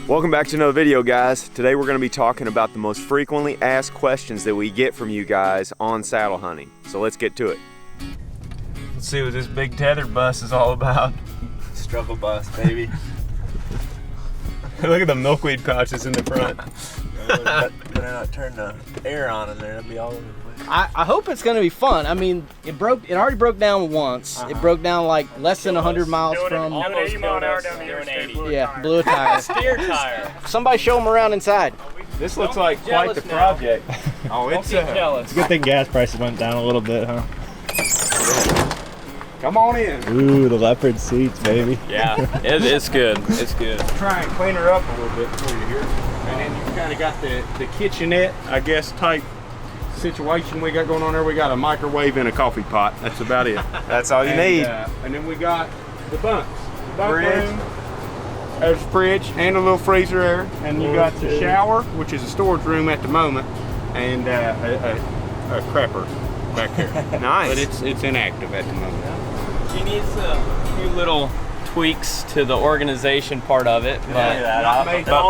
Welcome back to another video, guys. Today we're going to be talking about the most frequently asked questions that we get from you guys on saddle hunting. So let's get to it. Let's see what this big tethered bus is all about. Struggle bus, baby. Look at the milkweed pouches in the front. Better not turn the air on in there, it'll be all over the place. I hope it's gonna be fun. I mean, it already broke down once. It broke down like less than 100 miles from. Almost 80 mile an hour down here. 80. Yeah, blew a tire. Steer tire. Somebody show them around inside. This looks like quite the project. Oh, it's jealous. It's a good thing gas prices went down a little bit, huh? Come on in. Ooh, the leopard seats, baby. Yeah, it's good. It's good. Try and clean her up a little bit for you here. And then you kind of got the kitchenette, I guess, type situation we got going on there. We got a microwave and a coffee pot. That's about it. That's all you need. And then we got the bunks. The bunk room. There's a fridge and a little freezer there. And you got the shower, which is a storage room at the moment, and a crapper back there. Nice. But it's inactive at the moment. She needs a few little tweaks to the organization part of it, but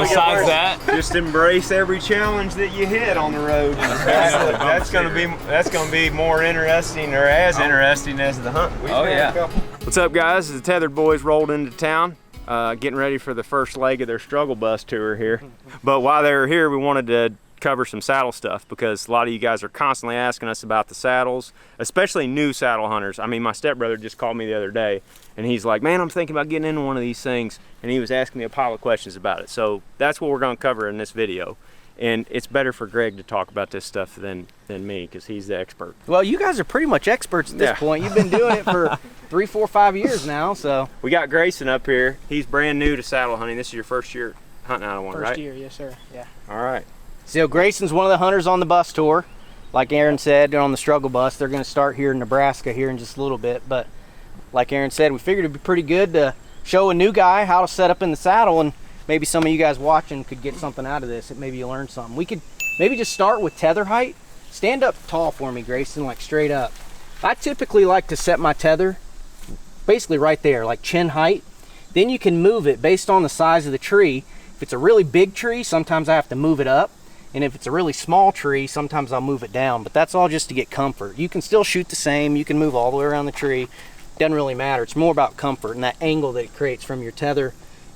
besides that, just embrace every challenge that you hit on the road. That's gonna be more interesting, or as interesting as the hunt. Oh yeah. What's up, guys? The Tethered Boys rolled into town, getting ready for the first leg of their struggle bus tour here. But while they were here, we wanted to cover some saddle stuff because a lot of you guys are constantly asking us about the saddles, especially new saddle hunters. I mean, my stepbrother just called me the other day and he's like, man, I'm thinking about getting into one of these things, and he was asking me a pile of questions about it. So that's what we're going to cover in this video, and it's better for Greg to talk about this stuff than me because he's the expert. Well, you guys are pretty much experts at this point. You've been doing it for 3, 4, 5 years now, so. We got Grayson up here. He's brand new to saddle hunting. This is your first year hunting out of one, right? First year, yes sir, yeah. All right. So Grayson's one of the hunters on the bus tour. Like Aaron said, they're on the struggle bus. They're gonna start here in Nebraska here in just a little bit, but like Aaron said, we figured it'd be pretty good to show a new guy how to set up in the saddle, and maybe some of you guys watching could get something out of this. Maybe you learn something. We could maybe just start with tether height. Stand up tall for me, Grayson, like straight up. I typically like to set my tether basically right there, like chin height. Then you can move it based on the size of the tree. If it's a really big tree, sometimes I have to move it up. And if it's a really small tree, sometimes I'll move it down, but that's all just to get comfort. You can still shoot the same. You can move all the way around the tree. Doesn't really matter. It's more about comfort and that angle that it creates from your tether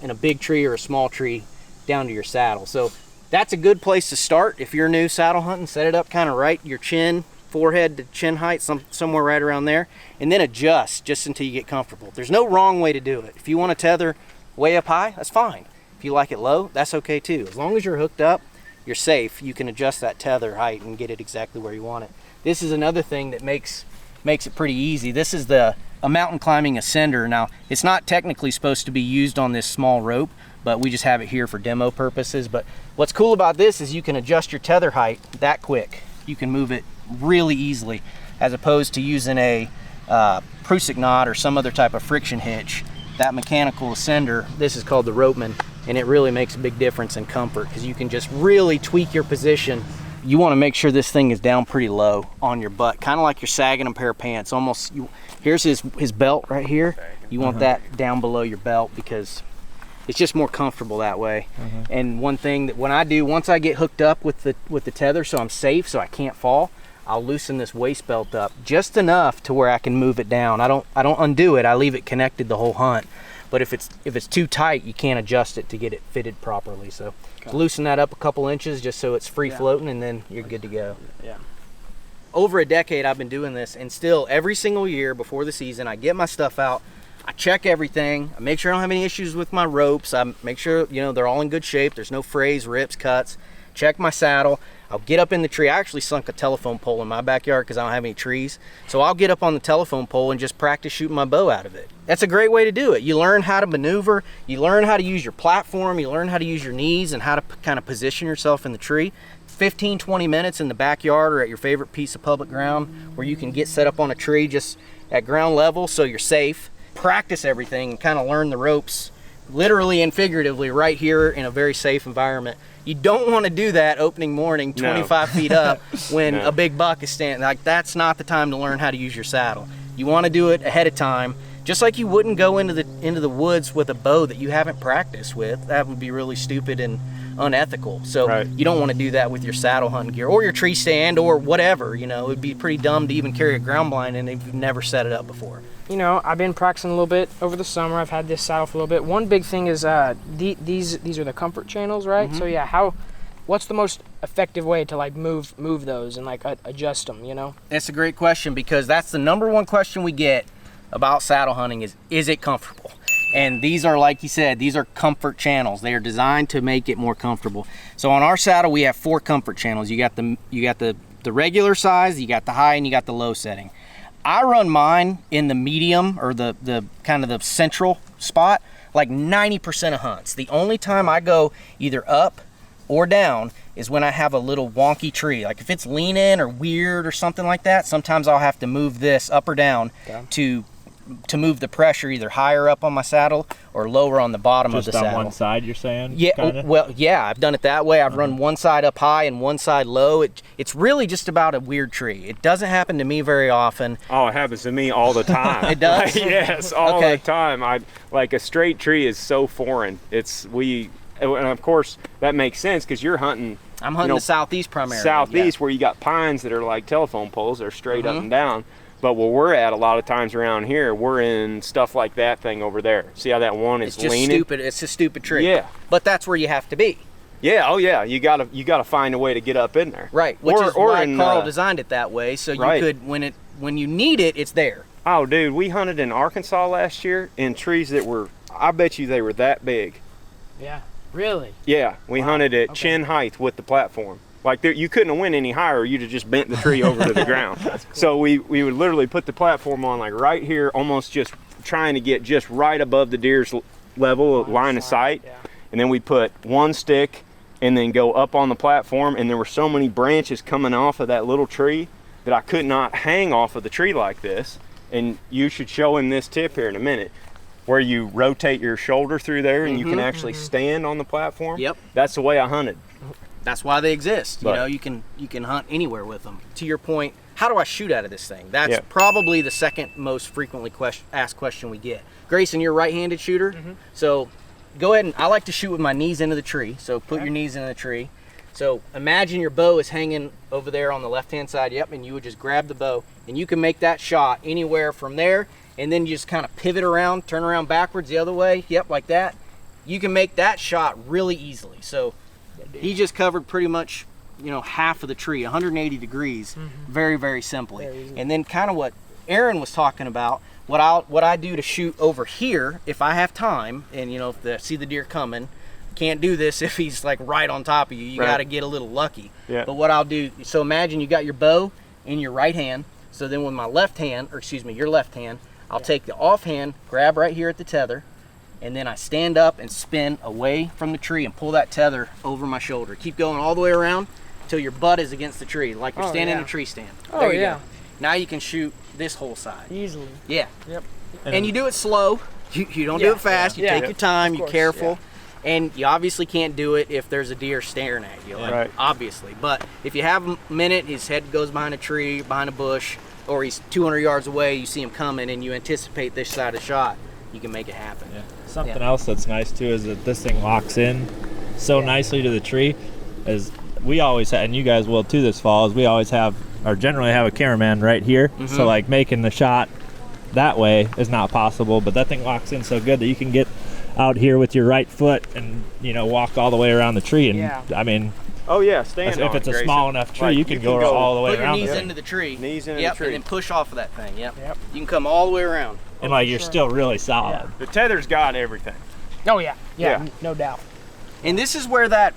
in a big tree or a small tree down to your saddle. So that's a good place to start. If you're new saddle hunting, set it up kind of right, your chin, forehead to chin height, somewhere right around there, and then adjust just until you get comfortable. There's no wrong way to do it. If you want to tether way up high, that's fine. If you like it low, that's okay too. As long as you're hooked up, you're safe. You can adjust that tether height and get it exactly where you want it. This is another thing that makes it pretty easy. This is a mountain climbing ascender. Now, it's not technically supposed to be used on this small rope, but we just have it here for demo purposes. But what's cool about this is you can adjust your tether height that quick. You can move it really easily, as opposed to using a Prusik knot or some other type of friction hitch. That mechanical ascender, this is called the Ropeman, and it really makes a big difference in comfort because you can just really tweak your position. You want to make sure this thing is down pretty low on your butt, kind of like you're sagging a pair of pants. Almost, here's his belt right here. You want that down below your belt because it's just more comfortable that way. And one thing that when I do, once I get hooked up with the tether so I'm safe, so I can't fall, I'll loosen this waist belt up just enough to where I can move it down. I don't undo it. I leave it connected the whole hunt. But if it's too tight, you can't adjust it to get it fitted properly. So loosen that up a couple inches just so it's free floating, and then you're good to go. Yeah. Over a decade I've been doing this, and still every single year before the season I get my stuff out, I check everything, I make sure I don't have any issues with my ropes, I make sure they're all in good shape, there's no frays, rips, cuts. Check my saddle. I'll get up in the tree. I actually sunk a telephone pole in my backyard because I don't have any trees. So I'll get up on the telephone pole and just practice shooting my bow out of it. That's a great way to do it. You learn how to maneuver, you learn how to use your platform, you learn how to use your knees and how to kind of position yourself in the tree. 15, 20 minutes in the backyard or at your favorite piece of public ground where you can get set up on a tree just at ground level so you're safe. Practice everything and kind of learn the ropes literally and figuratively right here in a very safe environment. You don't want to do that opening morning 25 feet up when a big buck is standing. Like, that's not the time to learn how to use your saddle. You want to do it ahead of time Just like you wouldn't go into the woods with a bow that you haven't practiced with. That would be really stupid and unethical. So you don't want to do that with your saddle hunting gear or your tree stand or whatever. You know, it'd be pretty dumb to even carry a ground blind and if you've never set it up before. You know, I've been practicing a little bit over the summer. I've had this saddle for a little bit. One big thing is these are the comfort channels, right? So yeah, what's the most effective way to like move those and like adjust them, you know? That's a great question, because that's the number one question we get about saddle hunting is it comfortable? And these are, like you said, these are comfort channels. They are designed to make it more comfortable. So on our saddle, we have 4 comfort channels. You got the regular size, you got the high, and you got the low setting. I run mine in the medium, or the kind of the central spot, like 90% of hunts. The only time I go either up or down is when I have a little wonky tree. Like if it's leaning or weird or something like that, sometimes I'll have to move this up or down to move the pressure either higher up on my saddle or lower on the bottom of the saddle. Just on one side, you're saying? Yeah, kinda? well, yeah, I've done it that way. I've run one side up high and one side low. It's really just about a weird tree. It doesn't happen to me very often. Oh, it happens to me all the time. It does? Yes, all the time. Like a straight tree is so foreign. And of course that makes sense because you're hunting. I'm hunting the southeast primarily. Southeast, where you got pines that are like telephone poles. They're straight up and down. But where we're at a lot of times around here, we're in stuff like that thing over there. See how that one is leaning? It's just stupid. It's a stupid tree. Yeah. But that's where you have to be. Yeah. Oh yeah. You gotta find a way to get up in there. Right. Which is why Carl designed it that way, so you could when you need it, it's there. Oh, dude, we hunted in Arkansas last year in trees that were, I bet you they were that big. Yeah. Really? Yeah. We hunted at chin height with the platform. Like you couldn't have went any higher, you'd have just bent the tree over to the ground. Cool. So we would literally put the platform on like right here, almost just trying to get just right above the deer's level, line of sight. Yeah. And then we put one stick and then go up on the platform, and there were so many branches coming off of that little tree that I could not hang off of the tree like this. And you should show him this tip here in a minute, where you rotate your shoulder through there and you can actually stand on the platform. Yep. That's the way I hunted. That's why they exist. You know, you can hunt anywhere with them. To your point, how do I shoot out of this thing? That's probably the second most frequently asked question we get. Grayson, you're a right-handed shooter, so go ahead, and I like to shoot with my knees into the tree. So put your knees into the tree. So imagine your bow is hanging over there on the left-hand side. Yep, and you would just grab the bow, and you can make that shot anywhere from there, and then you just kind of pivot around, turn around backwards the other way. Yep, like that. You can make that shot really easily. So he just covered pretty much, half of the tree, 180 degrees, very, very simply. And then kind of what Aaron was talking about, what I do to shoot over here, if I have time, and if I see the deer coming, can't do this if he's like right on top of you. You got to get a little lucky. Yeah. But what I'll do, so imagine you got your bow in your right hand. So then with my left hand, your left hand, I'll take the offhand, grab right here at the tether, and then I stand up and spin away from the tree and pull that tether over my shoulder. Keep going all the way around until your butt is against the tree, like you're standing in a tree stand. There you go. Now you can shoot this whole side. Easily. Yeah. Yep. And you do it slow. You don't do it fast. You take your time. You're careful. And you obviously can't do it if there's a deer staring at you, obviously. But if you have a minute, his head goes behind a tree, behind a bush, or he's 200 yards away, you see him coming, and you anticipate this side of shot, you can make it happen. Yeah. Something else that's nice too is that this thing locks in so nicely to the tree. As we always have, and you guys will too this fall, is we always have, or generally have, a cameraman right here. So like making the shot that way is not possible, but that thing locks in so good that you can get out here with your right foot and walk all the way around the tree. And I mean, stand if it's a small enough tree, you can go all the way around. Put your knees into the tree. Knees into the tree. And then push off of that thing. Yep. You can come all the way around. And like you're still really solid. The tether's got everything. Oh yeah, no doubt. And this is where that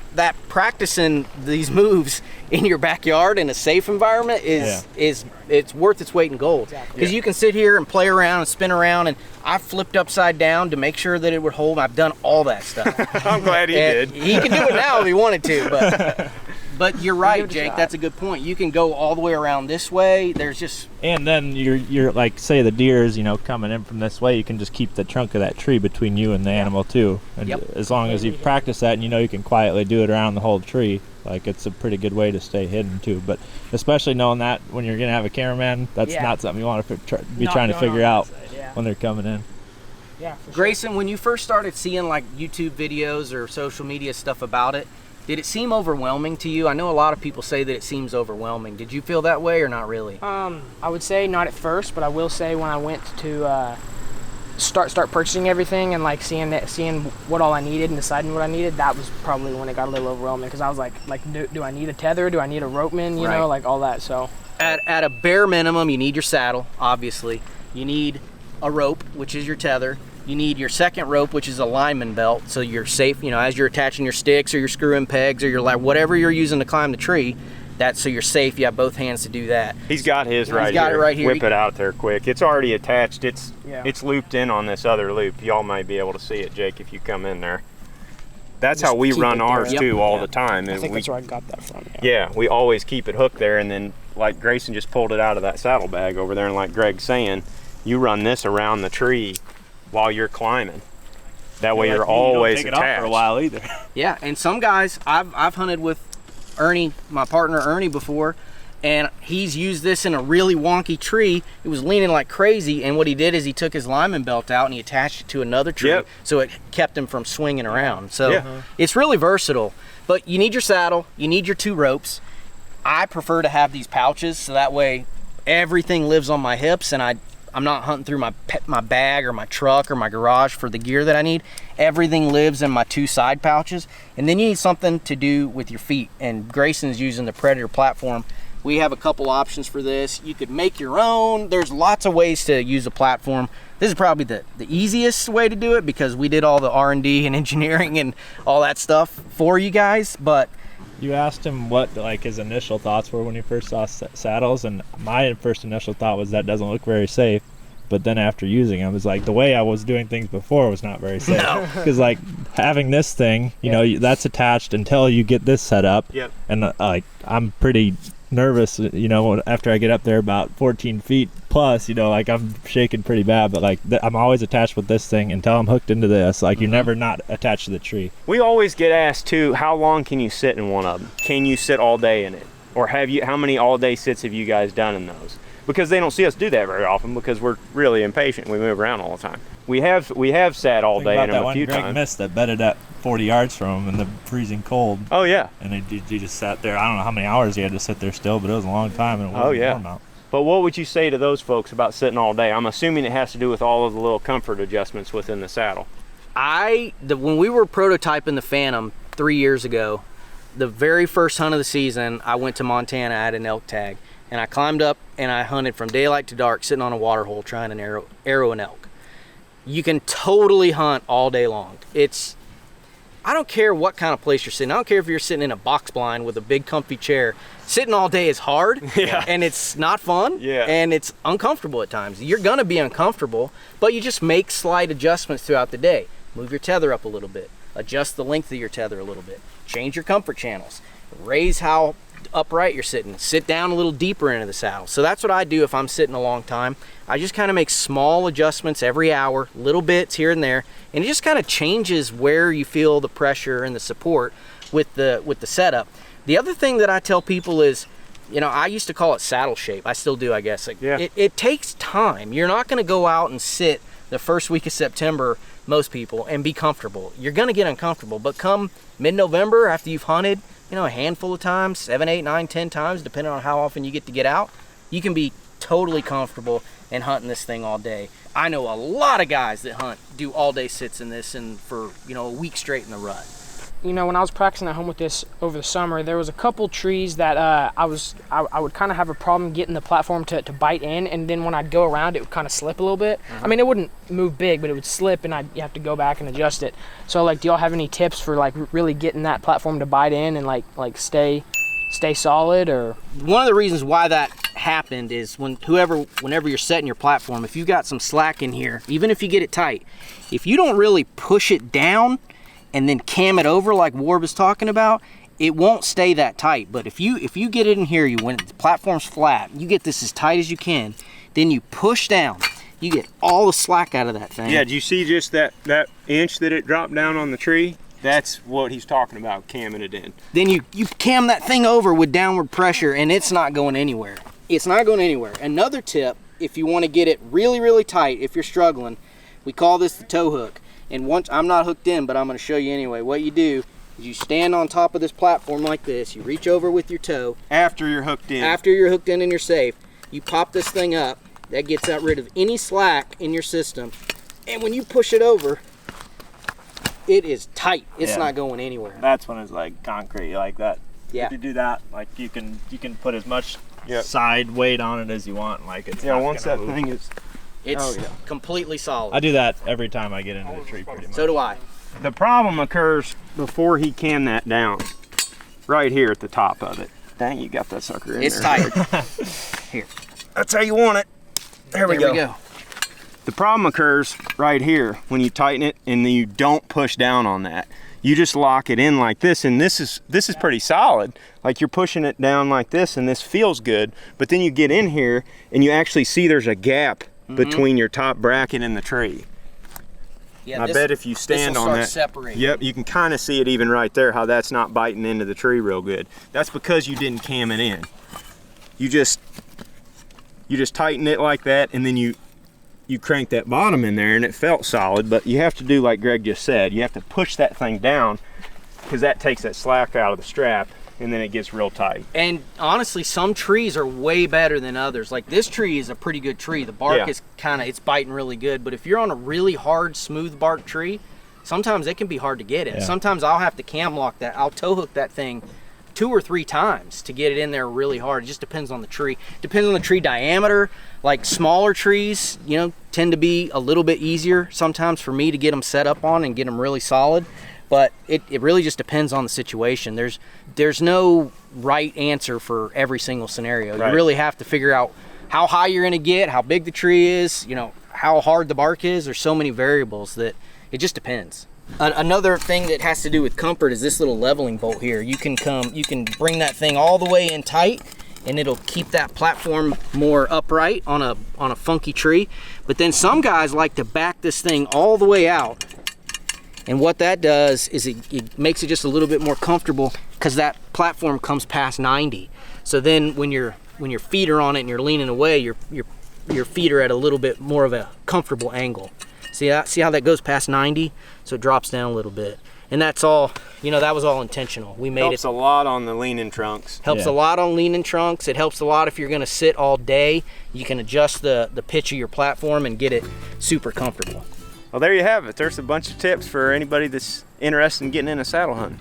practicing these moves in your backyard in a safe environment is it's worth its weight in gold. Because you can sit here and play around and spin around, and I flipped upside down to make sure that it would hold. I've done all that stuff. I'm glad he did. He can do it now if he wanted to, But you're right, Give it a Jake. shot. That's a good point. You can go all the way around this way. There's just And then you're like, say the deer is, coming in from this way, you can just keep the trunk of that tree between you and the animal too. And Yep. as long as you practice that and you can quietly do it around the whole tree, like it's a pretty good way to stay hidden too. But especially knowing that when you're gonna have a cameraman, that's Yeah. not something you want to be Not trying to going figure on out that side, yeah. when they're coming in. Yeah, for sure. Grayson, when you first started seeing like YouTube videos or social media stuff about it, did it seem overwhelming to you? I know a lot of people say that it seems overwhelming. Did you feel that way or not really? I would say not at first, but I will say when I went to start purchasing everything and like seeing what all I needed and deciding what I needed, that was probably when it got a little overwhelming, because I was like do I need a tether? Do I need a ropeman? You Right. know, like all that. So At a bare minimum, you need your saddle, obviously. You need a rope, which is your tether. You need your second rope, which is a lineman belt, so you're safe, as you're attaching your sticks or your screw-in pegs or your whatever you're using to climb the tree, that's so you're safe. You have both hands to do that. He's got his right here. He's got it right here. Whip it out there quick. It's already attached. It's Yeah. it's looped in on this other loop. Y'all might be able to see it, Jake, if you come in there. That's Just how we keep run it there. ours Yep. too, all Yeah. the time. I And think we, that's where I got that from. yeah, we always keep it hooked there, and then like Grayson just pulled it out of that saddlebag over there, and like Greg's saying, you run this around the tree while you're climbing. That way you're always take it attached. off for a while either. Yeah, and some guys, I've hunted with Ernie, my partner Ernie, before, and he's used this in a really wonky tree. It was leaning like crazy, and what he did is he took his lineman belt out and he attached it to another tree, Yep. so it kept him from swinging around. So Yeah. it's really versatile. But you need your saddle, you need your 2 ropes. I prefer to have these pouches, so that way everything lives on my hips, and I'm not hunting through my bag or my truck or my garage for the gear that I need. Everything lives in my 2 side pouches. And then you need something to do with your feet. And Grayson's using the Predator platform. We have a couple options for this. You could make your own. There's lots of ways to use a platform. This is probably the easiest way to do it, because we did all the R&D and engineering and all that stuff for you guys. But You asked him what like his initial thoughts were when he first saw saddles, and my first initial thought was that doesn't look very safe. But then after using them, it's like the way I was doing things before was not very safe. Because like having this thing, that's attached until you get this set up. Yep. And like I'm pretty nervous, after I get up there about 14 feet plus, like I'm shaking pretty bad. But like I'm always attached with this thing until I'm hooked into this. Like you're never not attached to the tree. We always get asked too, how long can you sit in one of them? Can you sit all day in it? Or how many all day sits have you guys done in those? Because they don't see us do that very often, because we're really impatient. We move around all the time. We have sat all Think day about in that them a one few Greg times. missed that bedded at 40 yards from him in the freezing cold. Oh yeah. And he just sat there. I don't know how many hours he had to sit there still, but it was a long time, and it wasn't warm out. But what would you say to those folks about sitting all day? I'm assuming it has to do with all of the little comfort adjustments within the saddle. when we were prototyping the Phantom 3 years ago, the very first hunt of the season, I went to Montana. I had an elk tag, and I climbed up and I hunted from daylight to dark, sitting on a water hole trying to arrow an elk. You can totally hunt all day long. I don't care what kind of place you're sitting. I don't care if you're sitting in a box blind with a big comfy chair. Sitting all day is hard, and it's not fun, and it's uncomfortable at times. You're gonna be uncomfortable, but you just make slight adjustments throughout the day. Move your tether up a little bit, adjust the length of your tether a little bit, change your comfort channels, raise how upright you're sitting, sit down a little deeper into the saddle. So that's what I do if I'm sitting a long time. I just kind of make small adjustments every hour, little bits here and there, and it just kind of changes where you feel the pressure and the support with the setup. The other thing that I tell people is, I used to call it saddle shape. I still do, I guess. It takes time. You're not going to go out and sit the first week of September, most people, and be comfortable. You're going to get uncomfortable, but come mid-November, after you've hunted, a handful of times, 7, 8, 9, 10 times, depending on how often you get to get out, you can be totally comfortable and hunting this thing all day. I know a lot of guys that do all day sits in this and for, a week straight in the rut. When I was practicing at home with this over the summer, there was a couple trees that I would kind of have a problem getting the platform to bite in, and then when I'd go around, it would kind of slip a little bit. I mean, it wouldn't move big, but it would slip, and you have to go back and adjust it. So, do y'all have any tips for really getting that platform to bite in and stay solid? Or one of the reasons why that happened is whenever you're setting your platform, if you've got some slack in here, even if you get it tight, if you don't really push it down and then cam it over like Warb is talking about, it won't stay that tight. But if you get it in here, when the platform's flat, you get this as tight as you can, then you push down. You get all the slack out of that thing. Yeah, do you see just that inch that it dropped down on the tree? That's what he's talking about, camming it in. Then you cam that thing over with downward pressure, and it's not going anywhere. It's not going anywhere. Another tip, if you want to get it really, really tight, if you're struggling, we call this the tow hook. And once, I'm not hooked in, but I'm going to show you anyway. What you do is you stand on top of this platform like this. You reach over with your toe. After you're hooked in. After you're hooked in and you're safe, you pop this thing up. That gets rid of any slack in your system. And when you push it over, it is tight. It's not going anywhere. That's when it's like concrete, like that. Yeah. If you do that, like you can put as much side weight on it as you want. Like it's once that thing is. It's completely solid. I do that every time I get into the tree, pretty much. So do I. The problem occurs before he cammed that down, right here at the top of it. Dang, you got that sucker in there. It's tight. Here. That's how you want it. There we go. The problem occurs right here when you tighten it and then you don't push down on that. You just lock it in like this, and this is pretty solid. Like you're pushing it down like this and this feels good, but then you get in here and you actually see there's a gap between your top bracket and the tree. Yeah, I bet if you stand on that, separating. Yep, you can kind of see it even right there, how that's not biting into the tree real good. That's because you didn't cam it in. You just tighten it like that, and then you crank that bottom in there, and it felt solid. But you have to do like Greg just said. You have to push that thing down, because that takes that slack out of the strap, and then it gets real tight. And honestly, some trees are way better than others. Like this tree is a pretty good tree. The bark is it's biting really good. But if you're on a really hard, smooth bark tree, sometimes it can be hard to get in. Sometimes I'll have to cam lock that. I'll tow hook that thing 2 or 3 times to get it in there really hard. It just depends on the tree. Depends on the tree diameter. Like smaller trees, tend to be a little bit easier sometimes for me to get them set up on and get them really solid. But it really just depends on the situation. There's no right answer for every single scenario. Right. You really have to figure out how high you're gonna get, how big the tree is, how hard the bark is. There's so many variables that it just depends. Another thing that has to do with comfort is this little leveling bolt here. You can bring that thing all the way in tight, and it'll keep that platform more upright on a funky tree. But then some guys like to back this thing all the way out. And what that does is it makes it just a little bit more comfortable, because that platform comes past 90. So then when your feet are on it and you're leaning away, your feet are at a little bit more of a comfortable angle. See how that goes past 90? So it drops down a little bit. And that's all, that was all intentional. We made Helps a lot on the leaning trunks. Helps a lot on leaning trunks. It helps a lot if you're gonna sit all day. You can adjust the pitch of your platform and get it super comfortable. Well, there you have it. There's a bunch of tips for anybody that's interested in getting into saddle hunting.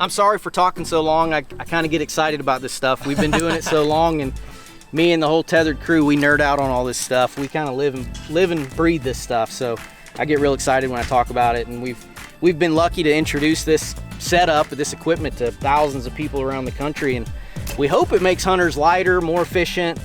I'm sorry for talking so long. I kind of get excited about this stuff. We've been doing it so long, and me and the whole Tethered crew, we nerd out on all this stuff. We kind of live and breathe this stuff. So I get real excited when I talk about it. And we've been lucky to introduce this setup, this equipment, to thousands of people around the country. And we hope it makes hunters lighter, more efficient,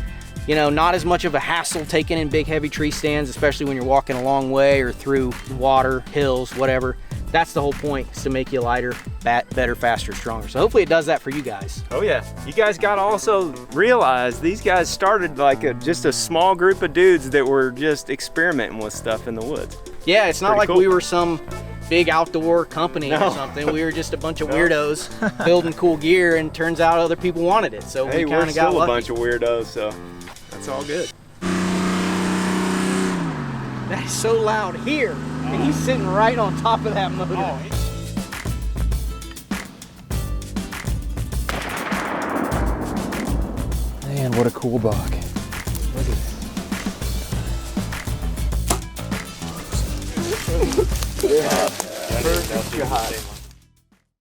not as much of a hassle taking in big heavy tree stands, especially when you're walking a long way or through water, hills, whatever. That's the whole point, is to make you lighter, better, faster, stronger. So hopefully it does that for you guys. Oh yeah, you guys got to also realize these guys started like just a small group of dudes that were just experimenting with stuff in the woods. Yeah, it's not Pretty like cool. we were some big outdoor company or something. We were just a bunch of weirdos building cool gear, and turns out other people wanted it. So Hey, we we're kind of got still a lucky. bunch of weirdos, so that's all good. That is so loud here, and he's sitting right on top of that motor. Man, what a cool buck. Look at Perfect shot.